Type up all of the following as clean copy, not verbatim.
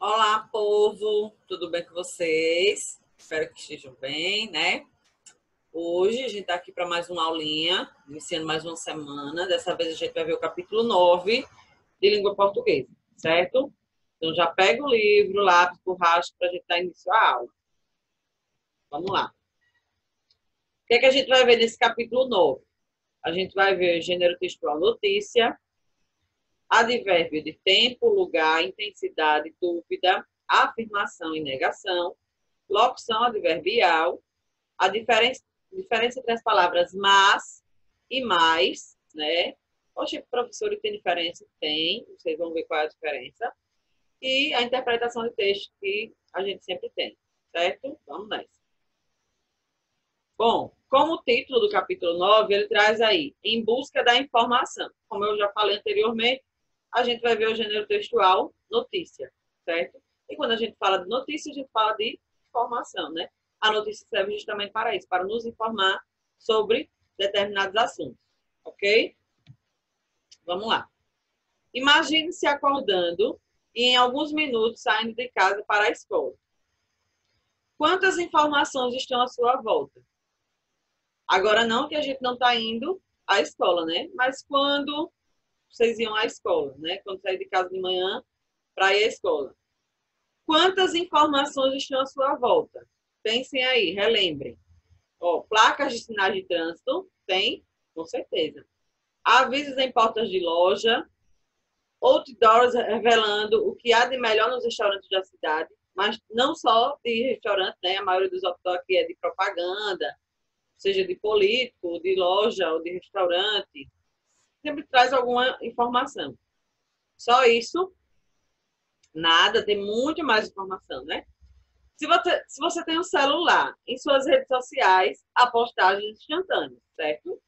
Olá, povo! Tudo bem com vocês? Espero que estejam bem, né? Hoje a gente está aqui para mais uma aulinha, iniciando mais uma semana. Dessa vez a gente vai ver o capítulo 9 de língua portuguesa, certo? Então já pega o livro, lápis, borracha para a gente dar início à aula. Vamos lá. O que é que a gente vai ver nesse capítulo 9? A gente vai ver gênero textual notícia, advérbio de tempo, lugar, intensidade, dúvida, afirmação e negação, locução adverbial, a diferença entre as palavras mas e mais, né? Oxe, professor, tem diferença? Tem, vocês vão ver qual é a diferença. E a interpretação de texto que a gente sempre tem, certo? Vamos nessa. Bom, como o título do capítulo 9, ele traz aí, em busca da informação. Como eu já falei anteriormente, a gente vai ver o gênero textual notícia, certo? E quando a gente fala de notícia, a gente fala de informação, né? A notícia serve justamente para isso, para nos informar sobre determinados assuntos, ok? Vamos lá. Imagine-se acordando e em alguns minutos saindo de casa para a escola. Quantas informações estão à sua volta? Agora, não que a gente não está indo à escola, né? Mas quando vocês iam à escola, né? Quando sair de casa de manhã para ir à escola. Quantas informações estão à sua volta? Pensem aí, relembrem. Ó, placas de sinais de trânsito, tem? Com certeza. Avisos em portas de loja, outdoors revelando o que há de melhor nos restaurantes da cidade, mas não só de restaurante, né? A maioria dos outdoors aqui é de propaganda, seja de político, de loja ou de restaurante, sempre traz alguma informação. Só isso, nada, tem muito mais informação, né? Se você tem um celular, em suas redes sociais, há postagens instantâneas, certo?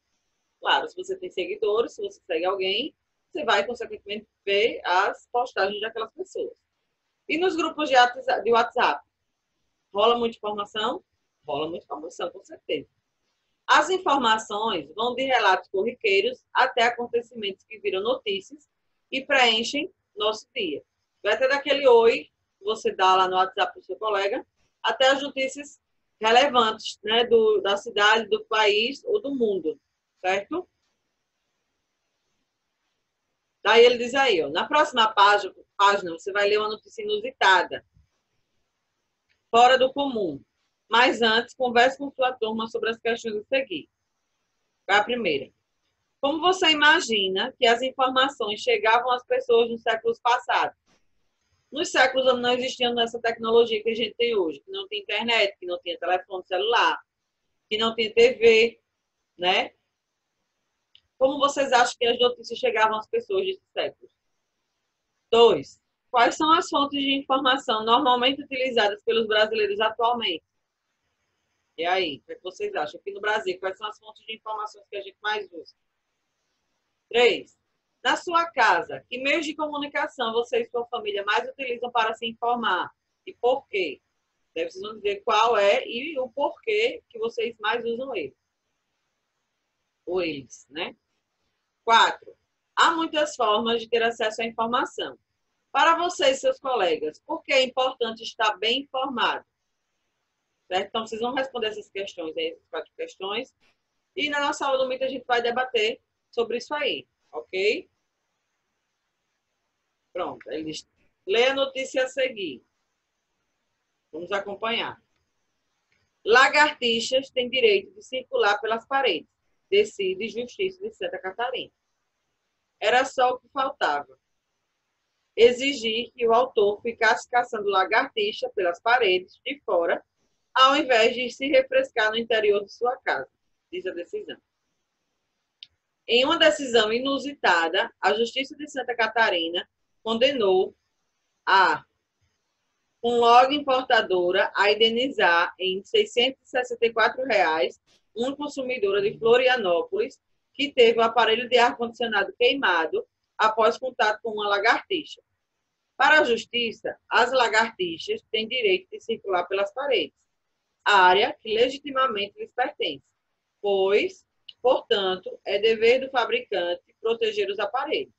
Claro, se você tem seguidores, se você segue alguém, você vai, consequentemente, ver as postagens daquelas pessoas. E nos grupos de WhatsApp, rola muita informação? Rola muita informação, com certeza. As informações vão de relatos corriqueiros até acontecimentos que viram notícias e preenchem nosso dia. Vai até daquele oi que você dá lá no WhatsApp para o seu colega, até as notícias relevantes, né, da cidade, do país ou do mundo, certo? Daí ele diz aí, ó, na próxima página você vai ler uma notícia inusitada, fora do comum. Mas antes, converse com sua turma sobre as questões a seguir. Vai a primeira. Como você imagina que as informações chegavam às pessoas nos séculos passados? Nos séculos onde não existia essa tecnologia que a gente tem hoje, que não tinha internet, que não tinha telefone celular, que não tinha TV, né? Como vocês acham que as notícias chegavam às pessoas desses séculos? 2. Quais são as fontes de informação normalmente utilizadas pelos brasileiros atualmente? E aí, o que vocês acham? Aqui no Brasil, quais são as fontes de informações que a gente mais usa? 3. Na sua casa, que meios de comunicação você e sua família mais utilizam para se informar? E por quê? Daí vocês vão dizer qual é e o porquê que vocês mais usam ele. Ou eles, né? 4. Há muitas formas de ter acesso à informação. Para vocês e seus colegas, por que é importante estar bem informado? Certo? Então, vocês vão responder essas questões aí, essas 4 questões. E na nossa aula do MIT a gente vai debater sobre isso aí, ok? Pronto, ele diz, lê a notícia a seguir. Vamos acompanhar. Lagartixas têm direito de circular pelas paredes. Decide Justiça de Santa Catarina. Era só o que faltava. Exigir que o autor ficasse caçando lagartixa pelas paredes de fora, ao invés de se refrescar no interior de sua casa, diz a decisão. Em uma decisão inusitada, a Justiça de Santa Catarina condenou a log importadora a indenizar em R$ 664 uma consumidora de Florianópolis que teve o aparelho de ar-condicionado queimado após contato com uma lagartixa. Para a Justiça, as lagartixas têm direito de circular pelas paredes, área que legitimamente lhes pertence, pois, portanto, é dever do fabricante proteger os aparelhos.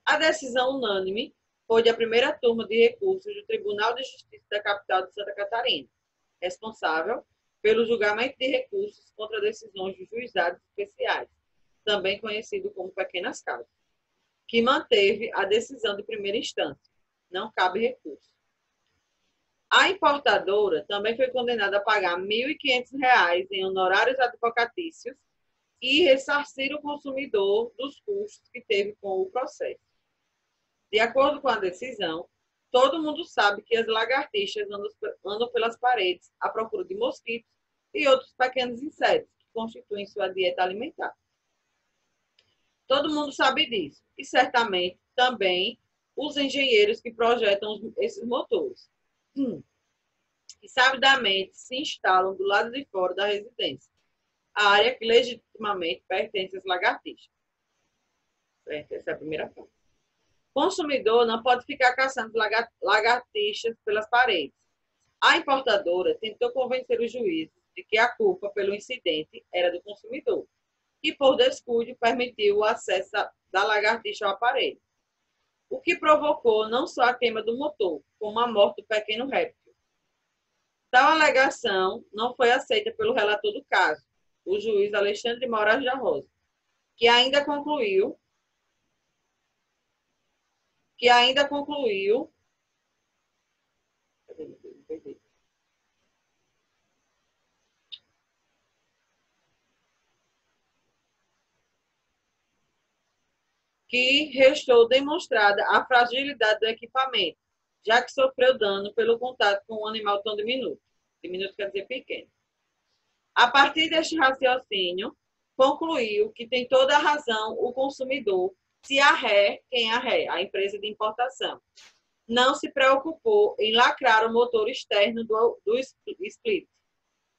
A decisão unânime foi da primeira turma de recursos do Tribunal de Justiça da capital de Santa Catarina, responsável pelo julgamento de recursos contra decisões de juizados especiais, também conhecido como pequenas causas, que manteve a decisão de primeira instância. Não cabe recurso. A importadora também foi condenada a pagar R$ 1.500 em honorários advocatícios e ressarcir o consumidor dos custos que teve com o processo. De acordo com a decisão, todo mundo sabe que as lagartixas andam pelas paredes à procura de mosquitos e outros pequenos insetos que constituem sua dieta alimentar. Todo mundo sabe disso. E certamente também os engenheiros que projetam esses motores. E sabidamente se instalam do lado de fora da residência, a área que legitimamente pertence às lagartixas. Essa é a primeira parte. O consumidor não pode ficar caçando lagartixas pelas paredes. A importadora tentou convencer os juízes de que a culpa pelo incidente era do consumidor e, por descuido, permitiu o acesso da lagartixa ao aparelho, o que provocou não só a queima do motor, como a morte do pequeno réptil. Tal alegação não foi aceita pelo relator do caso, o juiz Alexandre Moraes da Rosa, que ainda concluiu que restou demonstrada a fragilidade do equipamento, já que sofreu dano pelo contato com um animal tão diminuto. Diminuto quer dizer pequeno. A partir deste raciocínio, concluiu que tem toda a razão o consumidor se a RE, quem é a RE? A empresa de importação, não se preocupou em lacrar o motor externo do split,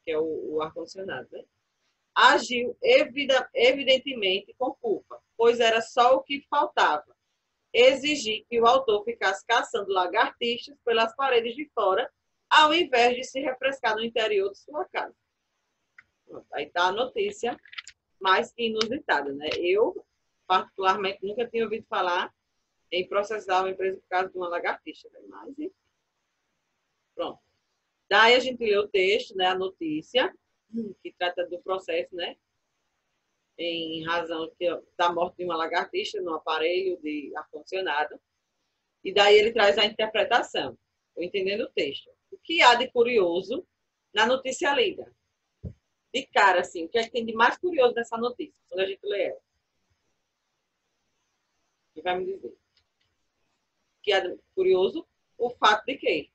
que é o ar-condicionado, né? Agiu evidentemente com culpa, pois era só o que faltava. Exigir que o autor ficasse caçando lagartixas pelas paredes de fora, ao invés de se refrescar no interior de sua casa. Aí está a notícia mais que inusitada, né? Eu, particularmente, nunca tinha ouvido falar em processar uma empresa por causa de uma lagartixa, né? Mas, enfim. Pronto. Daí a gente lê o texto, né? A notícia, que trata do processo, né? Em razão da morte de uma lagartixa no aparelho de ar-condicionado. E daí ele traz a interpretação, entendendo o texto. O que há de curioso na notícia lida? De cara, assim, o que é que tem de mais curioso nessa notícia, quando a gente lê ela? Você vai me dizer. O que há de curioso? O fato de quê?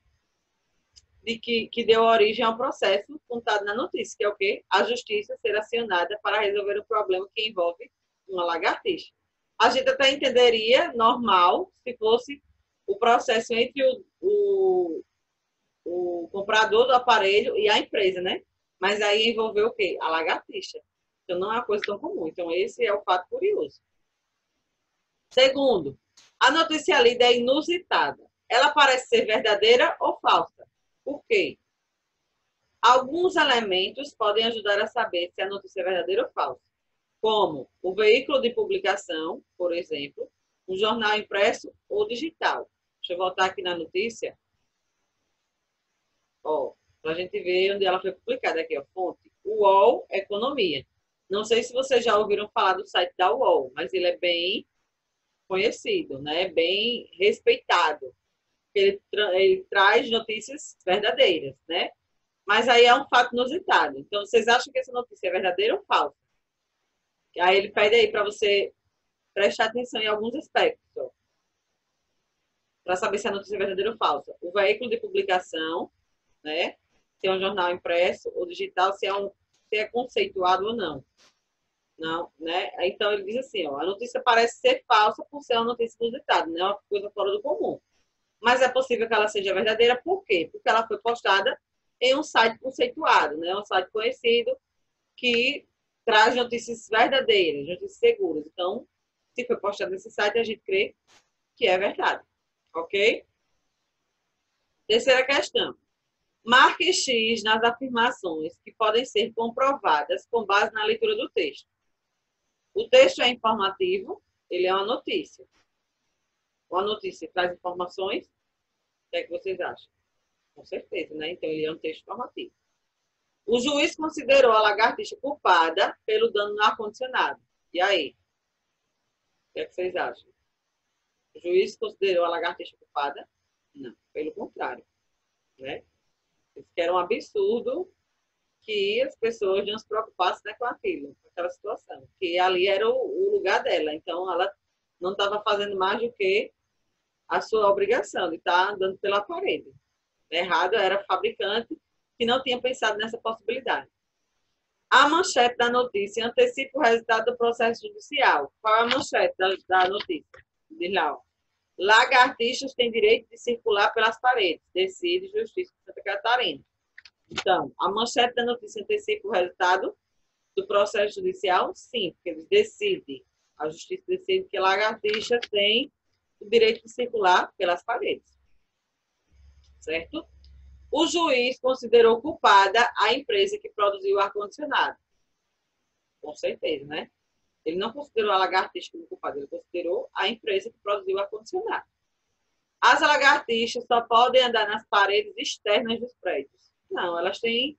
Que deu origem ao processo contado na notícia, que é o quê? A justiça ser acionada para resolver o problema que envolve uma lagartixa. A gente até entenderia normal se fosse o processo entre o comprador do aparelho e a empresa, né? Mas aí envolveu o quê? A lagartixa. Então não é uma coisa tão comum. Então esse é o fato curioso. Segundo, a notícia lida é inusitada. Ela parece ser verdadeira ou falsa. Por quê? Alguns elementos podem ajudar a saber se a notícia é verdadeira ou falsa, como o veículo de publicação, por exemplo, um jornal impresso ou digital. Deixa eu voltar aqui na notícia. Para a gente ver onde ela foi publicada. Aqui, ó, fonte. UOL Economia. Não sei se vocês já ouviram falar do site da UOL, mas ele é bem conhecido, né? Bem respeitado. Ele traz notícias verdadeiras, né? Mas aí é um fato inusitado. Então, vocês acham que essa notícia é verdadeira ou falsa? Aí ele pede aí para você prestar atenção em alguns aspectos, para saber se a notícia é verdadeira ou falsa. O veículo de publicação, né? Se é um jornal impresso ou digital, se é conceituado ou não. Não, né? Então ele diz assim, a notícia parece ser falsa por ser uma notícia inusitada, não é uma coisa fora do comum. Mas é possível que ela seja verdadeira, por quê? Porque ela foi postada em um site conceituado, né? Um site conhecido que traz notícias verdadeiras, notícias seguras. Então, se foi postado nesse site, a gente crê que é verdade. Ok? Terceira questão. Marque X nas afirmações que podem ser comprovadas com base na leitura do texto. O texto é informativo, ele é uma notícia. Uma notícia traz informações, o que é que vocês acham? Com certeza, né? Então, ele é um texto informativo. O juiz considerou a lagartixa culpada pelo dano no ar-condicionado. E aí? O que é que vocês acham? O juiz considerou a lagartixa culpada? Não, pelo contrário, né? Eles que era um absurdo que as pessoas não se preocupassem, né, com aquilo, com aquela situação. Que ali era o lugar dela. Então, ela não estava fazendo mais do que a sua obrigação de estar andando pela parede. Errado era o fabricante que não tinha pensado nessa possibilidade. A manchete da notícia antecipa o resultado do processo judicial. Qual é a manchete da notícia? Diz lá, ó. Lagartixas têm direito de circular pelas paredes. Decide Justiça de Santa Catarina. Então, a manchete da notícia antecipa o resultado do processo judicial? Sim, porque eles decidem. A Justiça decide que lagartixas têm o direito de circular pelas paredes. Certo? O juiz considerou culpada a empresa que produziu o ar-condicionado. Com certeza, né? Ele não considerou a lagartixa como culpada, ele considerou a empresa que produziu o ar-condicionado. As lagartixas só podem andar nas paredes externas dos prédios. Não, elas têm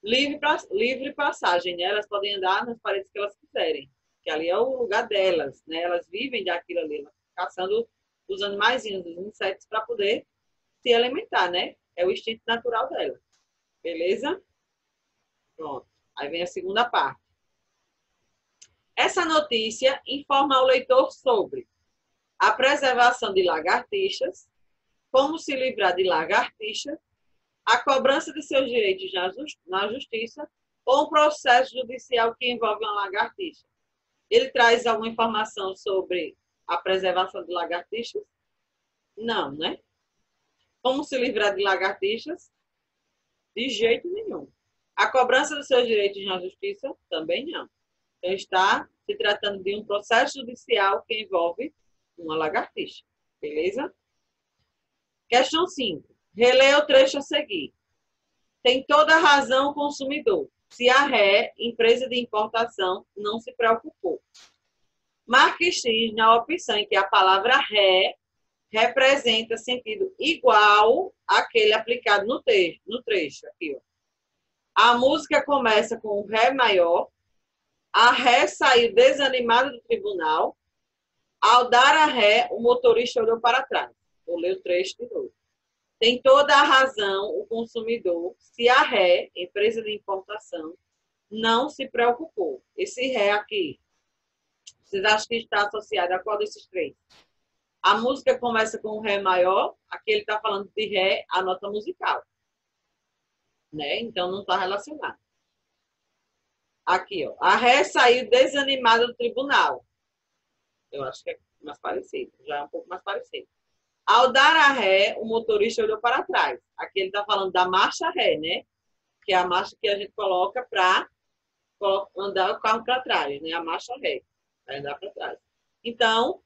livre passagem, né? Elas podem andar nas paredes que elas quiserem, que ali é o lugar delas, né? Elas vivem daquilo ali, caçando os animaizinhos, os insetos, para poder se alimentar, né? É o instinto natural dela. Beleza? Pronto. Aí vem a segunda parte. Essa notícia informa ao leitor sobre a preservação de lagartixas, como se livrar de lagartixas, a cobrança de seus direitos na justiça ou um processo judicial que envolve uma lagartixa. Ele traz alguma informação sobre a preservação de lagartixas? Não, né? Como se livrar de lagartixas? De jeito nenhum. A cobrança dos seus direitos na justiça? Também não. Então, está se tratando de um processo judicial que envolve uma lagartixa. Beleza? Questão 5. Releia o trecho a seguir. Tem toda a razão o consumidor, se a RE, empresa de importação, não se preocupou. Marque X na opção em que a palavra RE representa sentido igual àquele aplicado no trecho. Aqui, ó. A música começa com o Ré maior. A ré saiu desanimada do tribunal. Ao dar a ré, o motorista olhou para trás. Vou ler o trecho de novo. Tem toda a razão o consumidor se a ré, empresa de importação, não se preocupou. Esse ré aqui, vocês acham que está associado a qual desses três? A música começa com o ré maior, aqui ele está falando de ré, a nota musical. Né? Então, não está relacionado. Aqui, ó. A ré saiu desanimada do tribunal. Eu acho que é mais parecido, já é um pouco mais parecido. Ao dar a ré, o motorista olhou para trás. Aqui ele está falando da marcha ré, né? Que é a marcha que a gente coloca para andar o carro para trás, né? A marcha ré, para andar para trás. Então,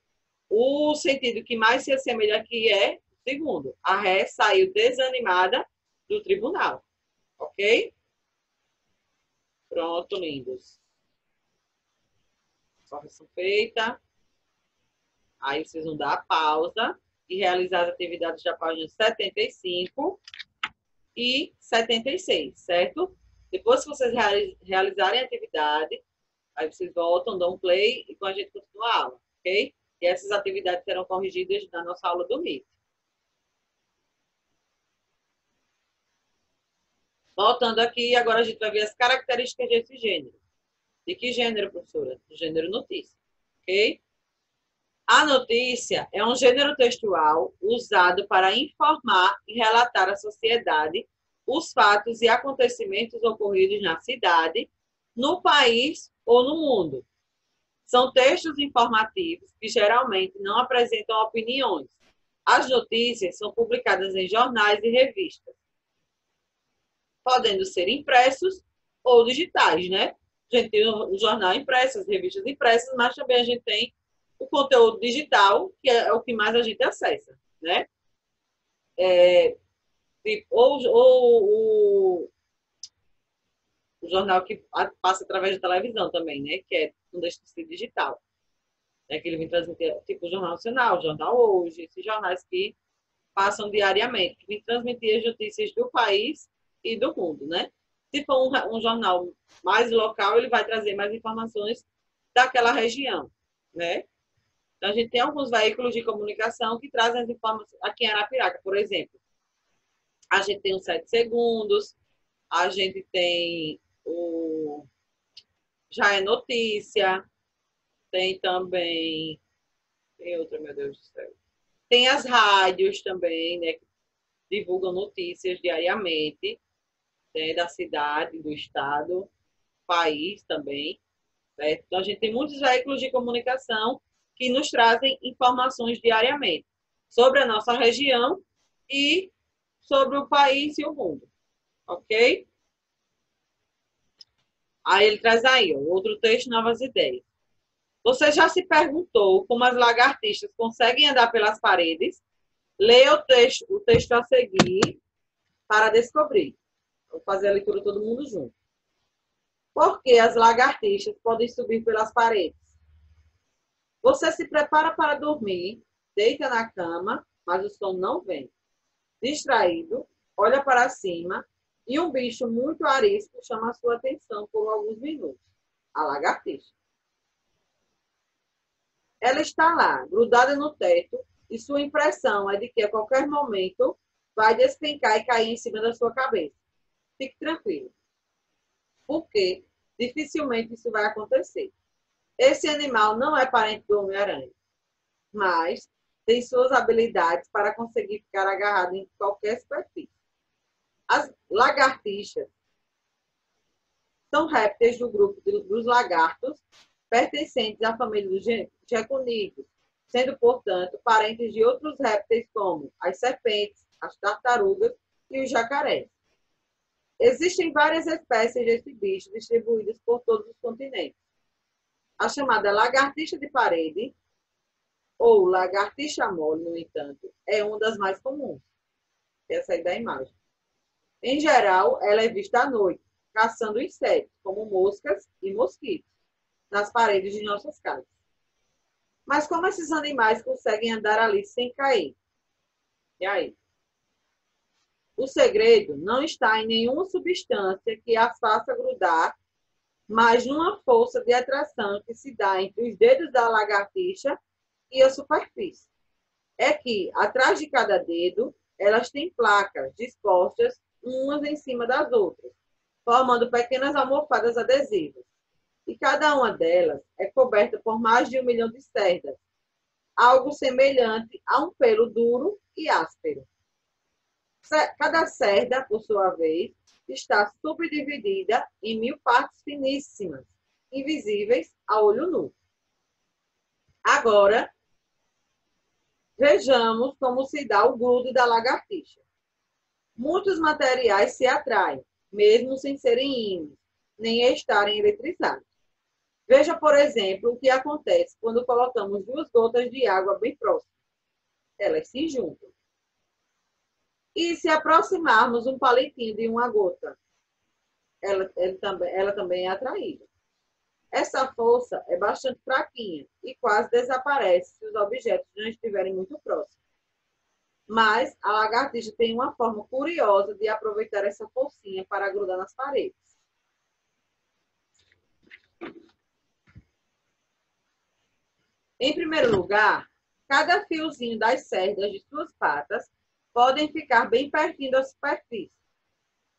o sentido que mais se assemelha aqui é o segundo. A ré saiu desanimada do tribunal. Ok? Pronto, lindos. Correção feita. Aí vocês vão dar a pausa e realizar as atividades da página 75 e 76, certo? Depois que vocês realizarem a atividade, aí vocês voltam, dão um play e com a gente continua a aula, ok? E essas atividades serão corrigidas na nossa aula do Meet. Voltando aqui, agora a gente vai ver as características desse gênero. De que gênero, professora? Do gênero notícia, ok? A notícia é um gênero textual usado para informar e relatar à sociedade os fatos e acontecimentos ocorridos na cidade, no país ou no mundo. São textos informativos que geralmente não apresentam opiniões. As notícias são publicadas em jornais e revistas, podendo ser impressos ou digitais, né? A gente tem o jornal impresso, as revistas impressas, mas também a gente tem o conteúdo digital, que é o que mais a gente acessa, né? Ou o jornal que passa através da televisão também, né? Que é, não deixa de ser digital. né, que ele vem transmitir, tipo o Jornal Nacional, o Jornal Hoje, esses jornais que passam diariamente, que vem transmitir as notícias do país e do mundo, né? Se for um jornal mais local, ele vai trazer mais informações daquela região, né? Então, a gente tem alguns veículos de comunicação que trazem as informações. Aqui em Arapiraca, por exemplo, a gente tem o 7 Segundos, a gente tem o Já é Notícia, tem também. Tem outra, meu Deus do céu. Tem as rádios também, né? Que divulgam notícias diariamente, né, da cidade, do estado, país também. Certo? Então, a gente tem muitos veículos de comunicação que nos trazem informações diariamente sobre a nossa região e sobre o país e o mundo. Ok? Aí ele traz aí, ó, outro texto, novas ideias. Você já se perguntou como as lagartixas conseguem andar pelas paredes? Leia o texto a seguir para descobrir. Vou fazer a leitura todo mundo junto. Por que as lagartixas podem subir pelas paredes? Você se prepara para dormir, deita na cama, mas o som não vem. Distraído, olha para cima e um bicho muito arisco chama a sua atenção por alguns minutos. A lagartixa. Ela está lá, grudada no teto, e sua impressão é de que a qualquer momento vai despencar e cair em cima da sua cabeça. Fique tranquilo, porque dificilmente isso vai acontecer. Esse animal não é parente do Homem-Aranha, mas tem suas habilidades para conseguir ficar agarrado em qualquer superfície. As lagartixas são répteis do grupo dos lagartos, pertencentes à família dos geconídeos, sendo, portanto, parentes de outros répteis como as serpentes, as tartarugas e os jacarés. Existem várias espécies desse bicho distribuídas por todos os continentes. A chamada lagartixa de parede, ou lagartixa mole, no entanto, é uma das mais comuns. Essa aí da imagem. Em geral, ela é vista à noite, caçando insetos, como moscas e mosquitos, nas paredes de nossas casas. Mas como esses animais conseguem andar ali sem cair? E aí? O segredo não está em nenhuma substância que as faça grudar, mas numa força de atração que se dá entre os dedos da lagartixa e a superfície. É que, atrás de cada dedo, elas têm placas dispostas umas em cima das outras, formando pequenas almofadas adesivas. E cada uma delas é coberta por mais de 1 milhão de cerdas, algo semelhante a um pelo duro e áspero. Cada cerda, por sua vez, está subdividida em 1000 partes finíssimas, invisíveis a olho nu. Agora, vejamos como se dá o grude da lagartixa. Muitos materiais se atraem, mesmo sem serem ímãs, nem estarem eletrizados. Veja, por exemplo, o que acontece quando colocamos 2 gotas de água bem próximas. Elas se juntam. E se aproximarmos um palitinho de uma gota, ela também é atraída. Essa força é bastante fraquinha e quase desaparece se os objetos não estiverem muito próximos. Mas a lagartixa tem uma forma curiosa de aproveitar essa forcinha para grudar nas paredes. Em primeiro lugar, cada fiozinho das cerdas de suas patas podem ficar bem pertinho da superfície.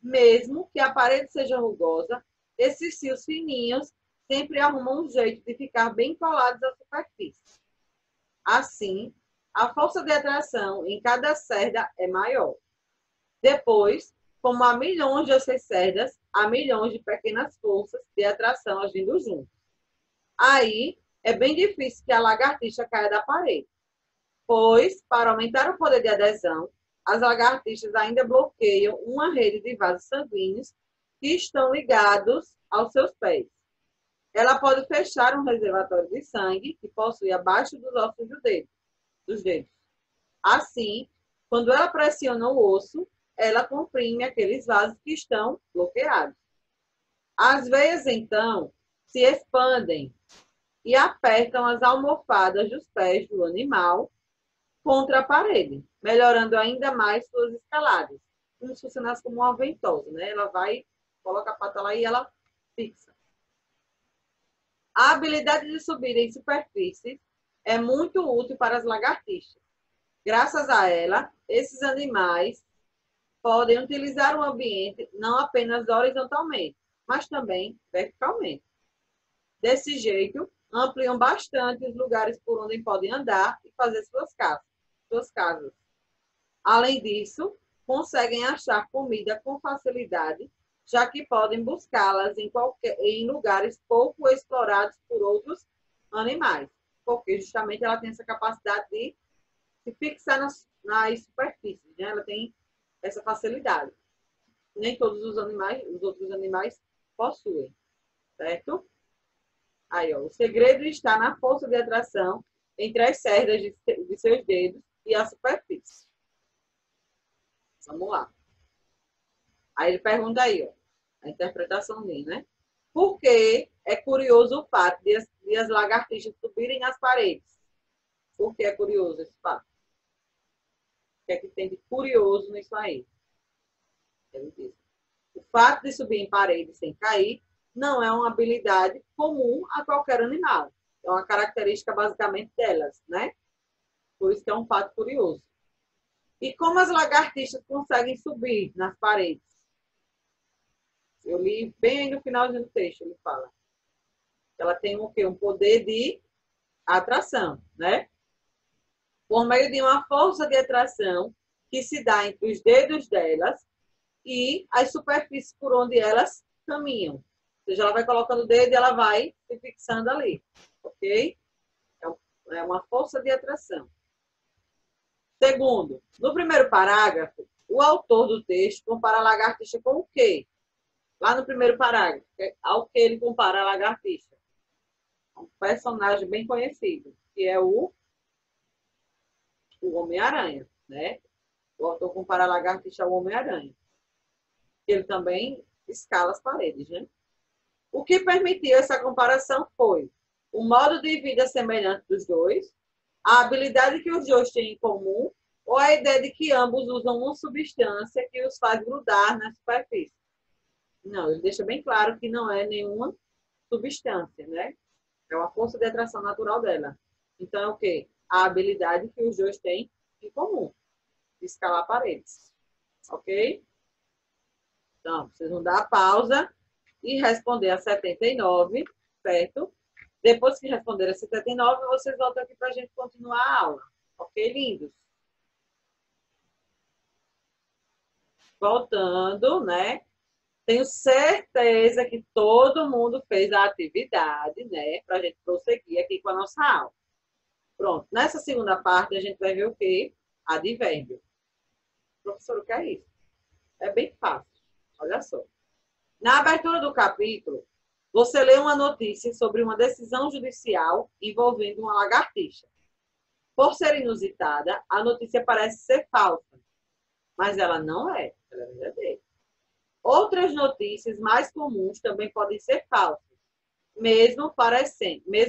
Mesmo que a parede seja rugosa, esses fios fininhos sempre arrumam um jeito de ficar bem colados à superfície. Assim, a força de atração em cada cerda é maior. Depois, como há milhões dessas cerdas, há milhões de pequenas forças de atração agindo juntas. Aí, é bem difícil que a lagartixa caia da parede, pois, para aumentar o poder de adesão, as lagartixas ainda bloqueiam uma rede de vasos sanguíneos que estão ligados aos seus pés. Ela pode fechar um reservatório de sangue que possui abaixo dos ossos dos dedos. Assim, quando ela pressiona o osso, ela comprime aqueles vasos que estão bloqueados. As veias, então, se expandem e apertam as almofadas dos pés do animal contra a parede, melhorando ainda mais suas escaladas. Como se funcionasse como uma ventosa, né? Ela vai, coloca a pata lá e ela fixa. A habilidade de subir em superfície é muito útil para as lagartixas. Graças a ela, esses animais podem utilizar o ambiente não apenas horizontalmente, mas também verticalmente. Desse jeito, ampliam bastante os lugares por onde podem andar e fazer suas casas. Além disso, conseguem achar comida com facilidade, já que podem buscá-las em lugares pouco explorados por outros animais, porque justamente ela tem essa capacidade de se fixar nas superfícies, né? Ela tem essa facilidade. Nem todos os outros animais possuem, certo? Aí, ó, o segredo está na força de atração entre as cerdas de seus dedos e a superfície. Vamos lá. Aí ele pergunta aí, ó, a interpretação dele, né? Por que é curioso o fato de as lagartixas subirem nas paredes? Por que é curioso esse fato? O que é que tem de curioso nisso aí? Ele diz. O fato de subir em paredes sem cair não é uma habilidade comum a qualquer animal. É uma característica basicamente delas, né? Por isso que é um fato curioso. E como as lagartixas conseguem subir nas paredes? Eu li bem aí no finalzinho do texto, ele fala. Ela tem o quê? Um poder de atração, né? Por meio de uma força de atração que se dá entre os dedos delas e as superfícies por onde elas caminham. Ou seja, ela vai colocando o dedo e ela vai se fixando ali, ok? É uma força de atração. Segundo, no primeiro parágrafo, o autor do texto compara a lagartixa com o quê? Lá no primeiro parágrafo, ao que ele compara a lagartixa? Um personagem bem conhecido, que é o Homem-Aranha, né? O autor compara a lagartixa ao Homem-Aranha. Ele também escala as paredes, né? O que permitiu essa comparação foi o modo de vida semelhante dos dois, a habilidade que os dois têm em comum, ou a ideia de que ambos usam uma substância que os faz grudar na superfície. Não, ele deixa bem claro que não é nenhuma substância, né? É uma força de atração natural dela. Então, é o quê? A habilidade que os dois têm em comum, de escalar paredes. Ok? Então, vocês vão dar a pausa e responder a 79, certo? Depois que responder a 79, vocês voltam aqui para a gente continuar a aula. Ok, lindos? Voltando, né? Tenho certeza que todo mundo fez a atividade, né? Para a gente prosseguir aqui com a nossa aula. Pronto. Nessa segunda parte, a gente vai ver o quê? Advérbio. Professor, o que é isso? É bem fácil. Olha só. Na abertura do capítulo, você lê uma notícia sobre uma decisão judicial envolvendo uma lagartixa. Por ser inusitada, a notícia parece ser falsa, mas ela não é. Ela é verdadeira. Outras notícias mais comuns também podem ser falsas, mesmo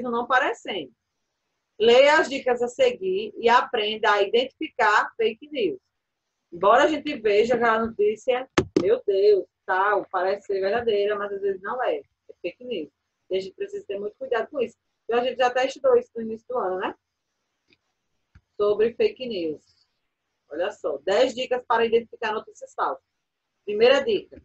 não parecendo. Leia as dicas a seguir e aprenda a identificar fake news. Embora a gente veja aquela notícia, meu Deus, tal, parece ser verdadeira, mas às vezes não é. É fake news. E a gente precisa ter muito cuidado com isso. Então, a gente já até estudou isso no início do ano, né? Sobre fake news. Olha só, 10 dicas para identificar notícias falsas. Primeira dica.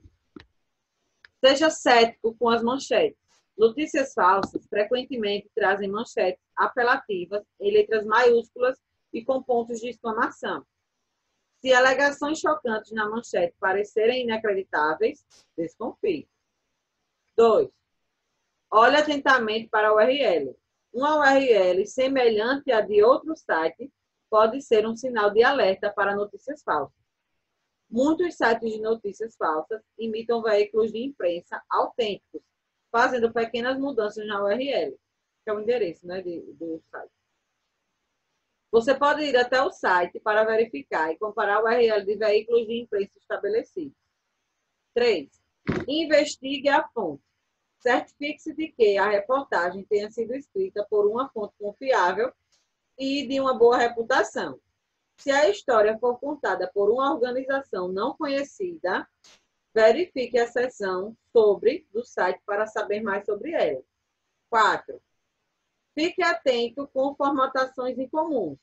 Seja cético com as manchetes. Notícias falsas frequentemente trazem manchetes apelativas em letras maiúsculas e com pontos de exclamação. Se alegações chocantes na manchete parecerem inacreditáveis, desconfie. 2. Olhe atentamente para a URL. Uma URL semelhante à de outro site pode ser um sinal de alerta para notícias falsas. Muitos sites de notícias falsas imitam veículos de imprensa autênticos, fazendo pequenas mudanças na URL, que é o endereço, né, do site. Você pode ir até o site para verificar e comparar o URL de veículos de imprensa estabelecidos. 3. Investigue a fonte. Certifique-se de que a reportagem tenha sido escrita por uma fonte confiável e de uma boa reputação. Se a história for contada por uma organização não conhecida, verifique a seção sobre do site para saber mais sobre ela. 4. Fique atento com formatações incomuns.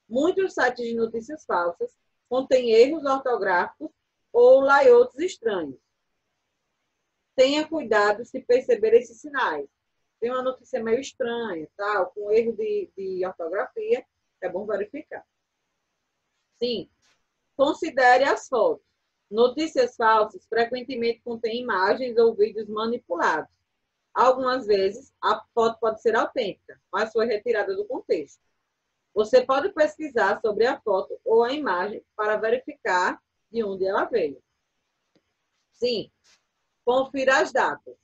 Muitos sites de notícias falsas contêm erros ortográficos ou layouts estranhos. Tenha cuidado se perceber esses sinais. Tem uma notícia meio estranha, tal, com erro de ortografia, é bom verificar. 5. Considere as fotos. Notícias falsas frequentemente contêm imagens ou vídeos manipulados. Algumas vezes, a foto pode ser autêntica, mas foi retirada do contexto. Você pode pesquisar sobre a foto ou a imagem para verificar de onde ela veio. 5. Confira as datas.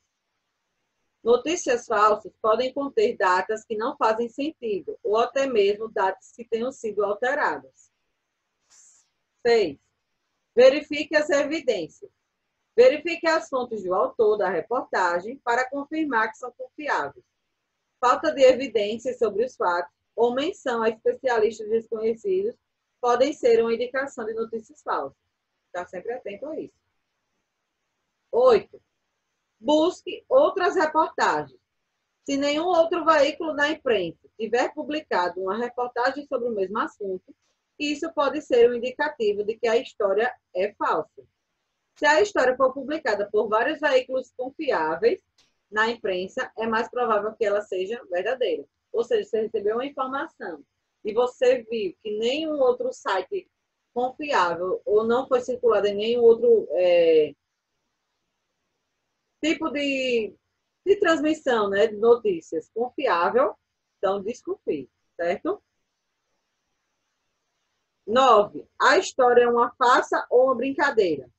Notícias falsas podem conter datas que não fazem sentido, ou até mesmo datas que tenham sido alteradas. 6. Verifique as evidências. Verifique as fontes do autor da reportagem para confirmar que são confiáveis. Falta de evidências sobre os fatos ou menção a especialistas desconhecidos podem ser uma indicação de notícias falsas. Está sempre atento a isso. 8. Busque outras reportagens. Se nenhum outro veículo da imprensa tiver publicado uma reportagem sobre o mesmo assunto, isso pode ser um indicativo de que a história é falsa. Se a história for publicada por vários veículos confiáveis na imprensa, é mais provável que ela seja verdadeira. Ou seja, você recebeu uma informação e você viu que nenhum outro site confiável ou não foi circulado em nenhum outro tipo de transmissão, né, de notícias confiável, então desconfie, certo? 9. A história é uma farsa ou uma brincadeira.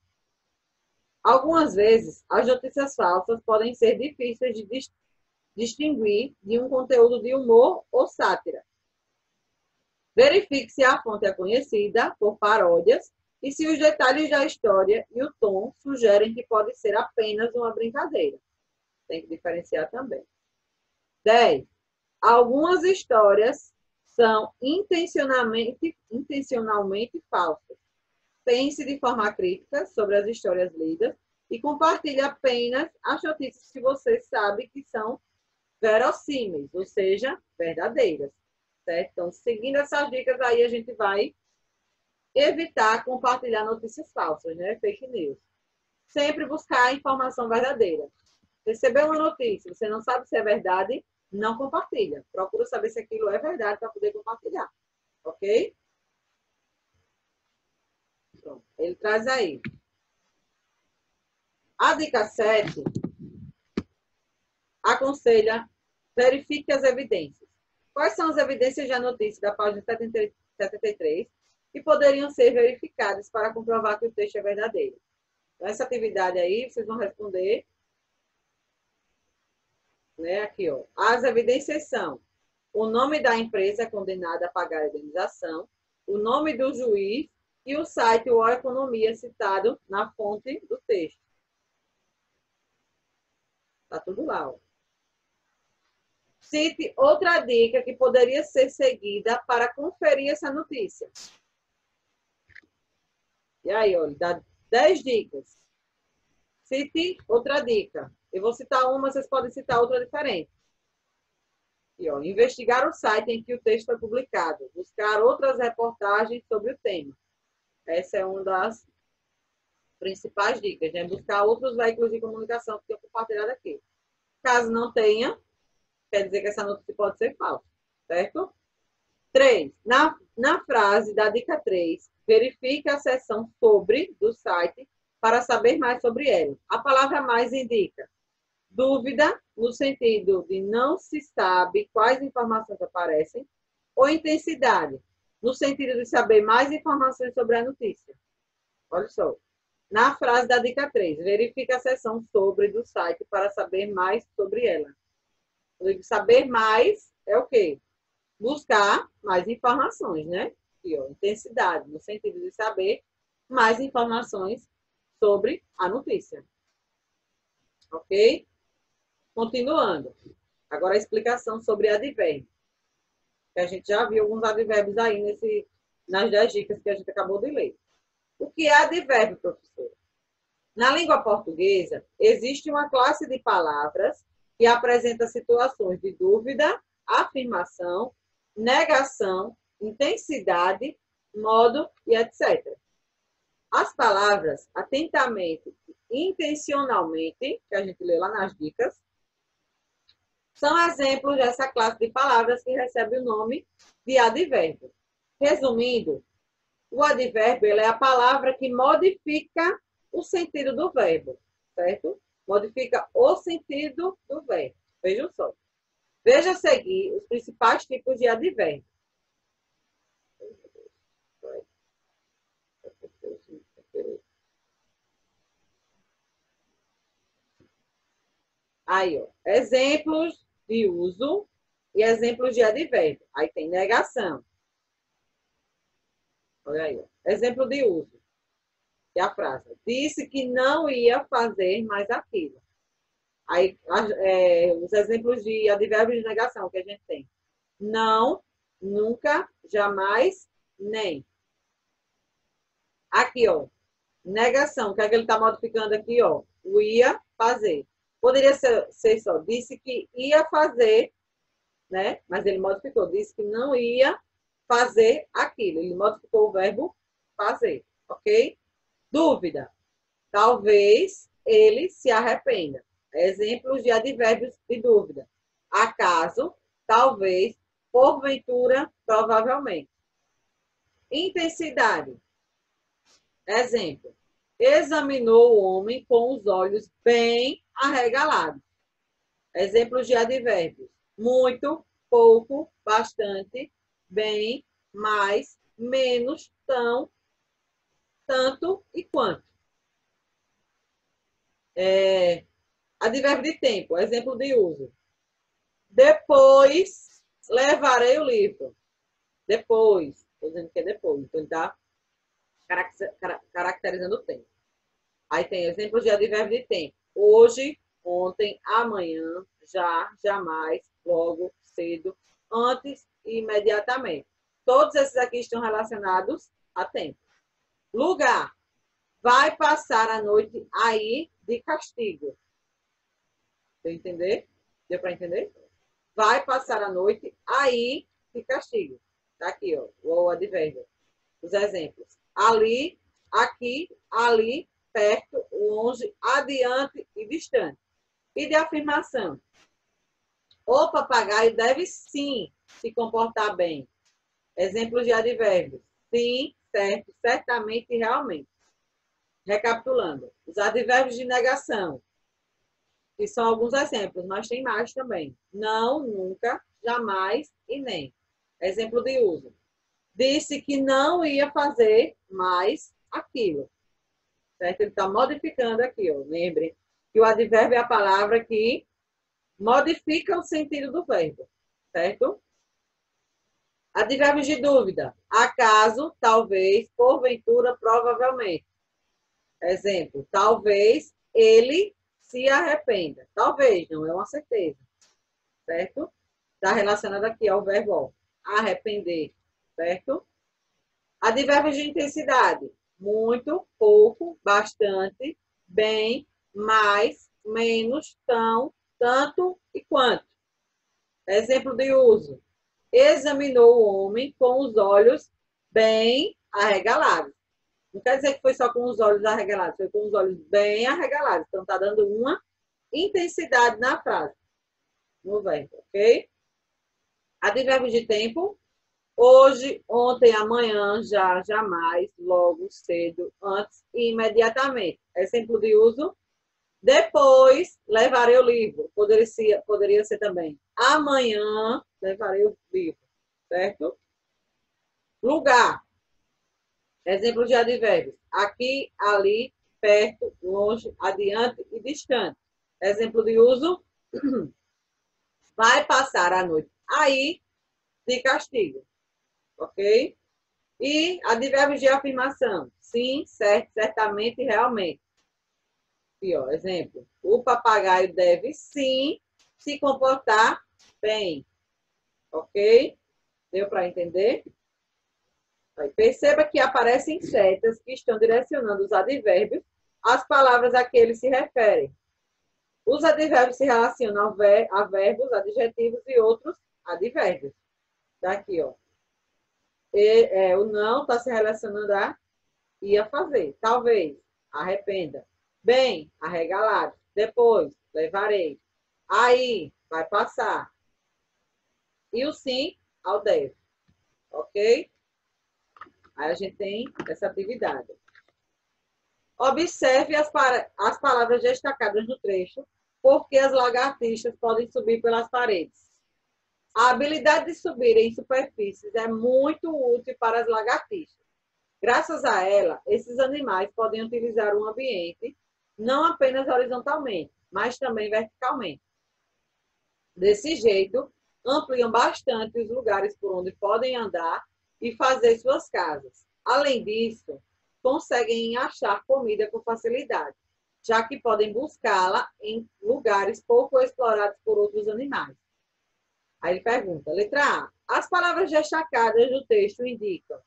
Algumas vezes, as notícias falsas podem ser difíceis de distinguir de um conteúdo de humor ou sátira. Verifique se a fonte é conhecida por paródias e se os detalhes da história e o tom sugerem que pode ser apenas uma brincadeira. Tem que diferenciar também. 10. Algumas histórias são intencionalmente falsas. Pense de forma crítica sobre as histórias lidas e compartilhe apenas as notícias que você sabe que são verossímeis, ou seja, verdadeiras. Certo? Então, seguindo essas dicas aí, a gente vai evitar compartilhar notícias falsas, né? Fake news. Sempre buscar a informação verdadeira. Recebeu uma notícia, você não sabe se é verdade, não compartilha. Procura saber se aquilo é verdade para poder compartilhar. Ok? Pronto. Ele traz aí. A dica 7 aconselha, verifique as evidências. Quais são as evidências da notícia da página 73 que poderiam ser verificadas para comprovar que o texto é verdadeiro? Então, essa atividade aí, vocês vão responder, né, aqui, ó. As evidências são o nome da empresa condenada a pagar a indenização, o nome do juiz e o site ou a economia citado na fonte do texto. Tá tudo lá, ó. Cite outra dica que poderia ser seguida para conferir essa notícia. E aí, olha, dá 10 dicas. Cite outra dica. Eu vou citar uma, vocês podem citar outra diferente. E, ó, investigar o site em que o texto foi publicado. Buscar outras reportagens sobre o tema. Essa é uma das principais dicas, né? Buscar outros veículos de comunicação que eu compartilhado aqui. Caso não tenha, quer dizer que essa notícia pode ser falsa, certo? 3. Na frase da dica 3, verifique a seção sobre do site para saber mais sobre ela. A palavra mais indica dúvida, no sentido de não se sabe quais informações aparecem, ou intensidade, no sentido de saber mais informações sobre a notícia. Olha só. Na frase da dica 3, verifique a seção sobre do site para saber mais sobre ela. Saber mais é o quê? Buscar mais informações, né? Aqui, ó, intensidade, no sentido de saber mais informações sobre a notícia. Ok? Continuando. Agora a explicação sobre advérbio. Que a gente já viu alguns advérbios aí nas 10 dicas que a gente acabou de ler. O que é advérbio, professor? Na língua portuguesa, existe uma classe de palavras que apresenta situações de dúvida, afirmação, negação, intensidade, modo e etc. As palavras atentamente e intencionalmente, que a gente lê lá nas dicas, são exemplos dessa classe de palavras que recebe o nome de advérbio. Resumindo, o advérbio é a palavra que modifica o sentido do verbo, certo? Modifica o sentido do verbo. Vejam só. Veja a seguir os principais tipos de advérbio. Aí, ó, exemplos de uso e exemplos de advérbio. Aí tem negação. Olha aí, ó. Exemplo de uso. E a frase. Disse que não ia fazer mais aquilo. Aí, os exemplos de advérbio de negação que a gente tem. Não, nunca, jamais, nem. Aqui, ó. Negação. O que é que ele está modificando aqui, ó? O ia fazer. Poderia ser só, disse que ia fazer, né? Mas ele modificou, disse que não ia fazer aquilo. Ele modificou o verbo fazer, ok? Dúvida. Talvez ele se arrependa. Exemplos de advérbios de dúvida. Acaso, talvez, porventura, provavelmente. Intensidade. Exemplo. Examinou o homem com os olhos bem arregalados. Exemplos de advérbios. Muito, pouco, bastante, bem, mais, menos, tão, tanto e quanto. Advérbio de tempo, exemplo de uso. Depois levarei o livro. Depois. Estou dizendo que é depois. Então, está caracterizando o tempo. Aí tem exemplos de advérbio de tempo. Hoje, ontem, amanhã, já, jamais, logo, cedo, antes e imediatamente. Todos esses aqui estão relacionados a tempo. Lugar. Vai passar a noite aí de castigo. Deu entender? Deu para entender? Vai passar a noite aí de castigo. Tá aqui, ó, o advérbio. Os exemplos. Ali, aqui, ali, perto, longe, adiante e distante. E de afirmação. O papagaio deve sim se comportar bem. Exemplos de advérbios. Sim, certo, certamente e realmente. Recapitulando. Os advérbios de negação, que são alguns exemplos, mas tem mais também. Não, nunca, jamais e nem. Exemplo de uso. Disse que não ia fazer mais aquilo. Certo? Ele está modificando aqui, ó. Lembre que o advérbio é a palavra que modifica o sentido do verbo. Certo? Advérbios de dúvida. Acaso, talvez, porventura, provavelmente. Exemplo. Talvez ele se arrependa. Talvez, não é uma certeza. Certo? Está relacionado aqui ao verbo arrepender. Certo? Advérbios de intensidade. Muito, pouco, bastante, bem, mais, menos, tão, tanto e quanto. Exemplo de uso. Examinou o homem com os olhos bem arregalados. Não quer dizer que foi só com os olhos arregalados, foi com os olhos bem arregalados. Então, está dando uma intensidade na frase, no verbo, ok? Advérbios de tempo. Hoje, ontem, amanhã, já, jamais, logo, cedo, antes e imediatamente. Exemplo de uso. Depois, levarei o livro. Poderia ser também. Amanhã, levarei o livro. Certo? Lugar. Exemplo de advérbios. Aqui, ali, perto, longe, adiante e distante. Exemplo de uso. Vai passar a noite aí de castigo. Ok? E advérbios de afirmação. Sim, certo, certamente e realmente. Aqui, ó, exemplo. O papagaio deve, sim, se comportar bem. Ok? Deu para entender? Aí, perceba que aparecem setas que estão direcionando os advérbios às palavras a que eles se referem. Os advérbios se relacionam a verbos, adjetivos e outros advérbios. Daqui, ó. O não está se relacionando a ia fazer. Talvez, arrependa. Bem, arregalado. Depois, levarei. Aí, vai passar. E o sim, ao deve. Ok? Aí a gente tem essa atividade. Observe as palavras destacadas no trecho, porque as lagartixas podem subir pelas paredes. A habilidade de subir em superfícies é muito útil para as lagartixas. Graças a ela, esses animais podem utilizar o ambiente não apenas horizontalmente, mas também verticalmente. Desse jeito, ampliam bastante os lugares por onde podem andar e fazer suas casas. Além disso, conseguem achar comida com facilidade, já que podem buscá-la em lugares pouco explorados por outros animais. Aí ele pergunta, letra A. As palavras destacadas do texto indicam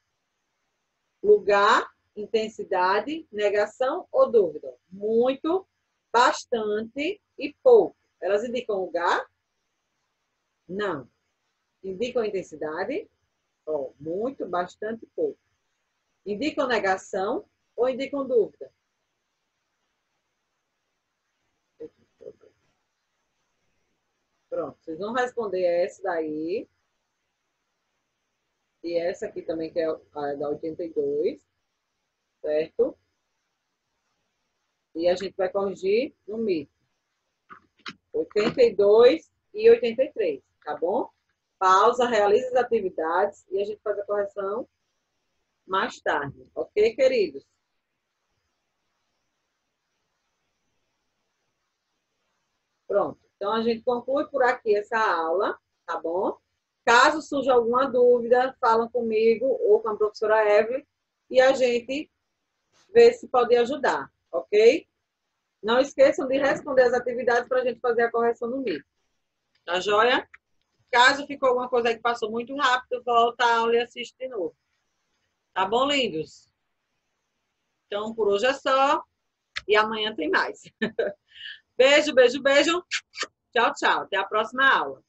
lugar, intensidade, negação ou dúvida? Muito, bastante e pouco. Elas indicam lugar? Não. Indicam intensidade? Oh, muito, bastante, pouco. Indicam negação ou indicam dúvida? Pronto, vocês vão responder essa daí. E essa aqui também, que é a da 82, certo? E a gente vai corrigir no mito. 82 e 83, tá bom? Pausa, realiza as atividades e a gente faz a correção mais tarde. Ok, queridos? Pronto. Então, a gente conclui por aqui essa aula, tá bom? Caso surja alguma dúvida, falam comigo ou com a professora Evelyn e a gente vê se pode ajudar, ok? Não esqueçam de responder as atividades para a gente fazer a correção no mito. Tá joia? Caso ficou alguma coisa aí que passou muito rápido, volta a aula e assiste de novo. Tá bom, lindos? Então, por hoje é só. E amanhã tem mais. Beijo, beijo, beijo. Tchau, tchau. Até a próxima aula.